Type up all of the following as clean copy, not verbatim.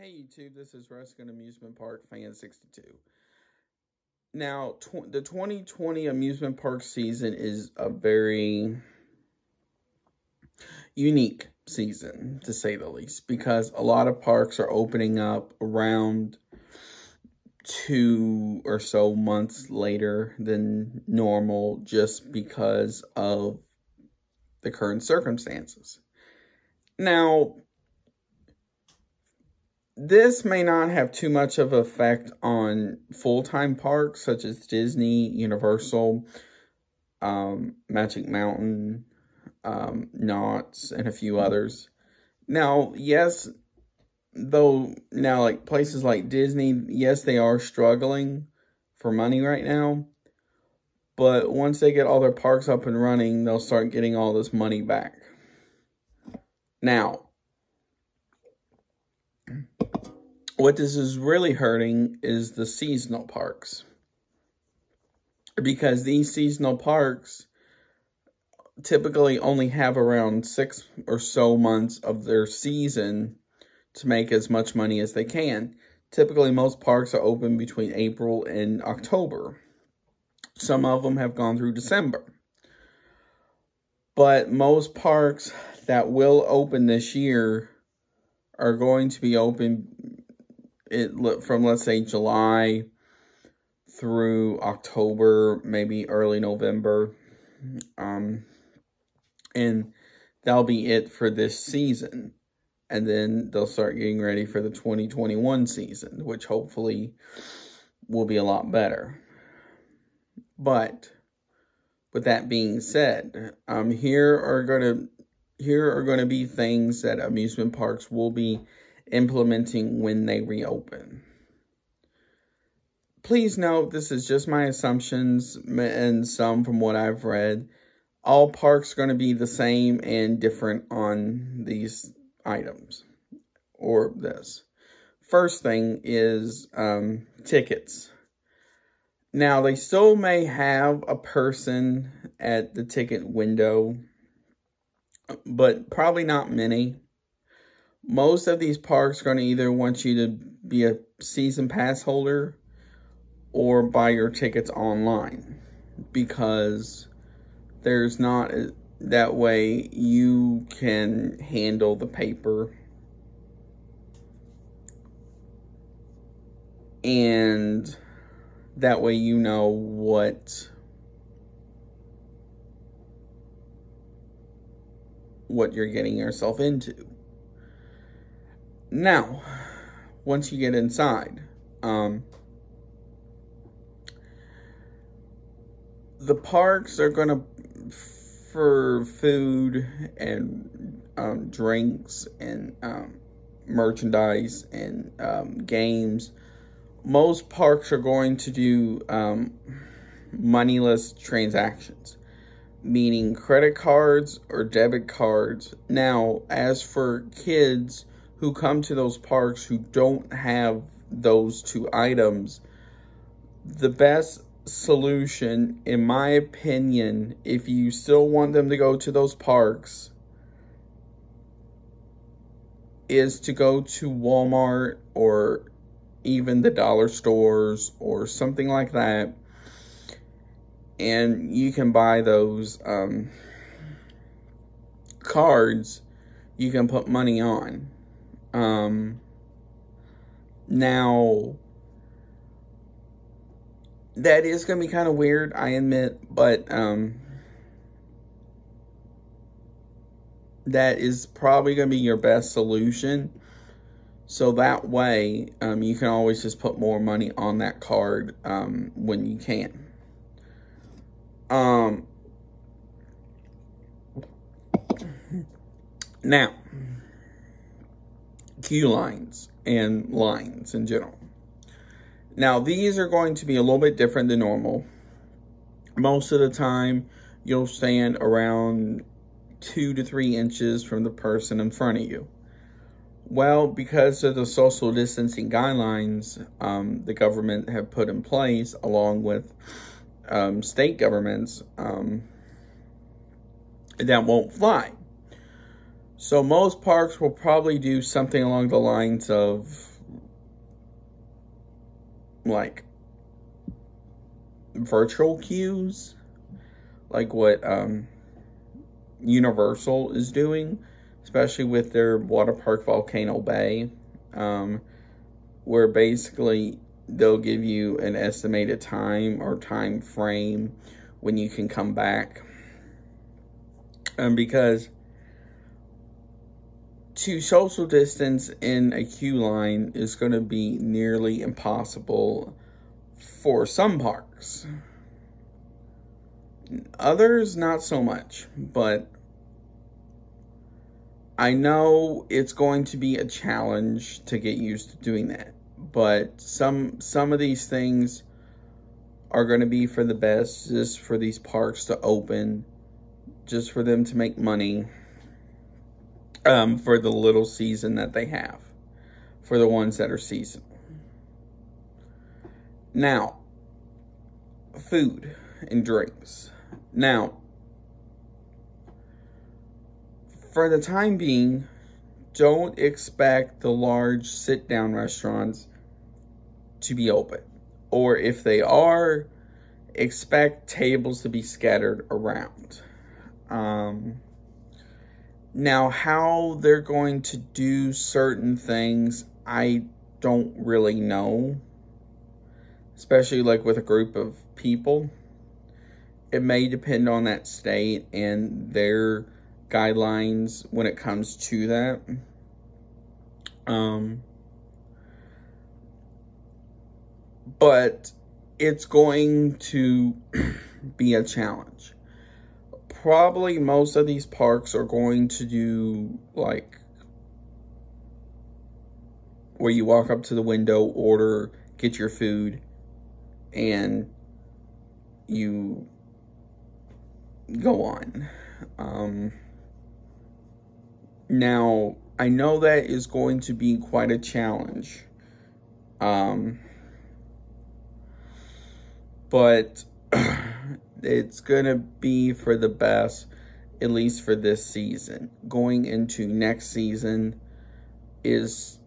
Hey YouTube, this is Ruskin Amusement Park Fan 62. Now, the 2020 amusement park season is a very unique season, to say the least, because a lot of parks are opening up around 2 or so months later than normal just because of the current circumstances. Now, this may not have too much of an effect on full-time parks such as Disney, Universal, Magic Mountain, Knott's, and a few others. Now, yes, like places like Disney, yes, they are struggling for money right now. But once they get all their parks up and running, they'll start getting all this money back. Now, what this is really hurting is the seasonal parks. Because these seasonal parks typically only have around 6 or so months of their season to make as much money as they can. Typically, most parks are open between April and October. Some of them have gone through December. But most parks that will open this year are going to be open from, let's say, July through October, maybe early November. And that'll be it for this season. And then they'll start getting ready for the 2021 season, which hopefully will be a lot better. But with that being said, here are going to be things that amusement parks will be implementing when they reopen. Please note, this is just my assumptions and some from what I've read. All parks are going to be the same and different on these items or this. First thing is tickets. Now, they still may have a person at the ticket window, but probably not many. Most of these parks are going to either want you to be a season pass holder or buy your tickets online, because there's not, that way you can handle the paper and that way you know what you're getting yourself into. Now, once you get inside, the parks are going to, for food and drinks and merchandise and games, most parks are going to do moneyless transactions, meaning credit cards or debit cards. Now, as for kids who come to those parks who don't have those two items, the best solution, in my opinion, if you still want them to go to those parks, is to go to Walmart or even the dollar stores or something like that, and you can buy those cards you can put money on. Now, that is going to be kind of weird, I admit, but that is probably going to be your best solution. So that way, you can always just put more money on that card when you can. Now, queue lines and lines in general. Now, these are going to be a little bit different than normal. Most of the time, you'll stand around 2 to 3 inches from the person in front of you. Well, because of the social distancing guidelines the government have put in place, along with state governments, that won't fly. So most parks will probably do something along the lines of like virtual queues, like what Universal is doing, especially with their water park Volcano Bay, where basically they'll give you an estimated time or time frame when you can come back. Because to social distance in a queue line is going to be nearly impossible for some parks. Others, not so much, but I know it's going to be a challenge to get used to doing that. But some of these things are going to be for the best, just for these parks to open, just for them to make money, for the little season that they have, for the ones that are seasonal. Now, food and drinks. Now, for the time being, don't expect the large sit-down restaurants to be open. Or if they are, expect tables to be scattered around. Now, how they're going to do certain things, I don't really know. Especially like with a group of people. It may depend on that state and their guidelines when it comes to that. But it's going to be a challenge. Probably most of these parks are going to do like where you walk up to the window, order, get your food, and you go on. Now, I know that is going to be quite a challenge. But it's going to be for the best, at least for this season. Going into next season is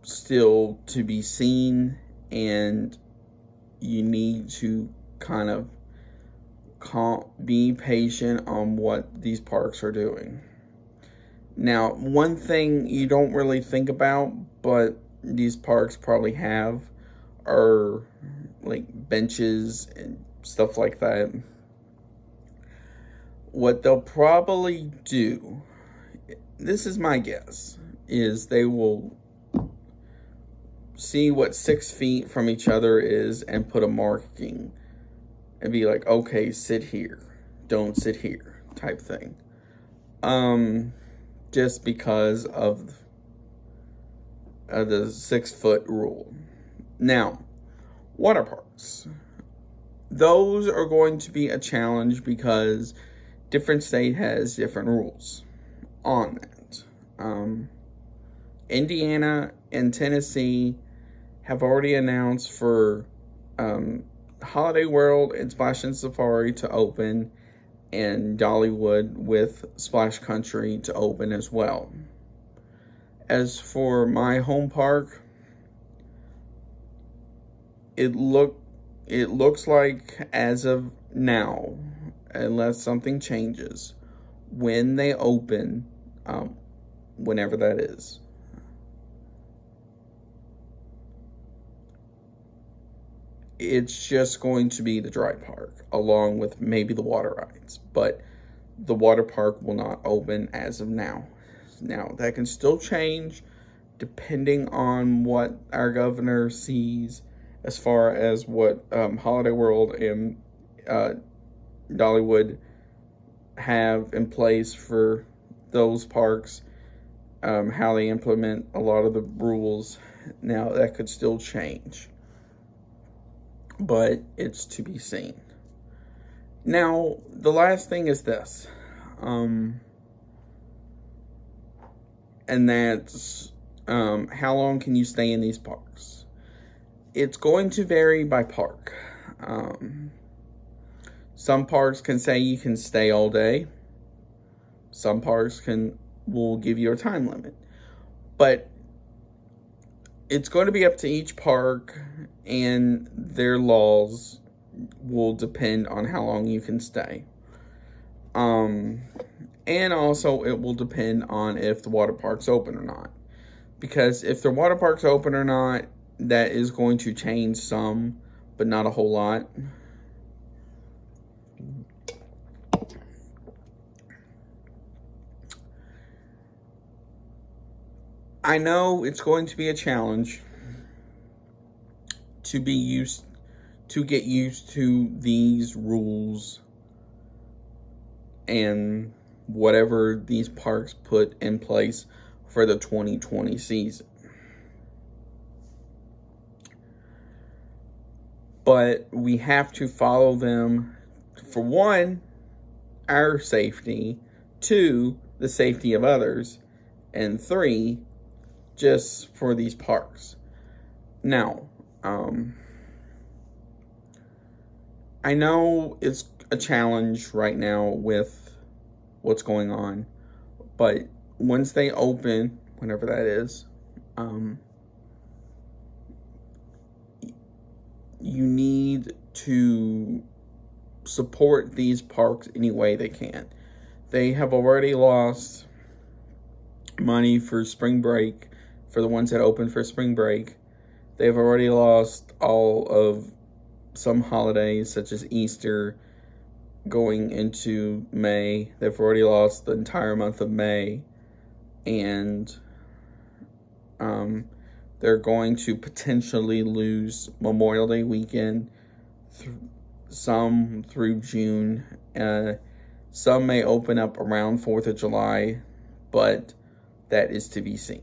still to be seen, and you need to kind of be patient on what these parks are doing. Now, one thing you don't really think about, but these parks probably have, are like benches and stuff like that. What they'll probably do, this is my guess, is they will see what 6 feet from each other is and put a marking and be like, okay, sit here, don't sit here, type thing. Just because of the 6-foot rule. Now, water parks. Those are going to be a challenge because different state has different rules on that. Indiana and Tennessee have already announced for Holiday World and Splash and Safari to open, and Dollywood with Splash Country to open as well. As for my home park, it looks like as of now, unless something changes, when they open, whenever that is, it's just going to be the dry park, along with maybe the water rides. But the water park will not open as of now. Now, that can still change depending on what our governor sees as far as what Holiday World and Dollywood have in place for those parks, how they implement a lot of the rules. Now, that could still change, but it's to be seen. Now, the last thing is this, and that's how long can you stay in these parks? It's going to vary by park. Some parks can say you can stay all day. Some parks will give you a time limit. But it's going to be up to each park, and their laws will depend on how long you can stay. And also it will depend on if the water park's open or not. Because if the water park's open or not, that is going to change some, but not a whole lot. I know it's going to be a challenge to get used to these rules and whatever these parks put in place for the 2020 season. But we have to follow them for one, our safety, two, the safety of others, and three, just for these parks. Now, I know it's a challenge right now with what's going on, but once they open, whenever that is, you need to support these parks any way they can. They have already lost money for spring break, for the ones that open for spring break. They've already lost all of some holidays, such as Easter, going into May. They've already lost the entire month of May, and they're going to potentially lose Memorial Day weekend, some through June. Some may open up around 4th of July, but that is to be seen.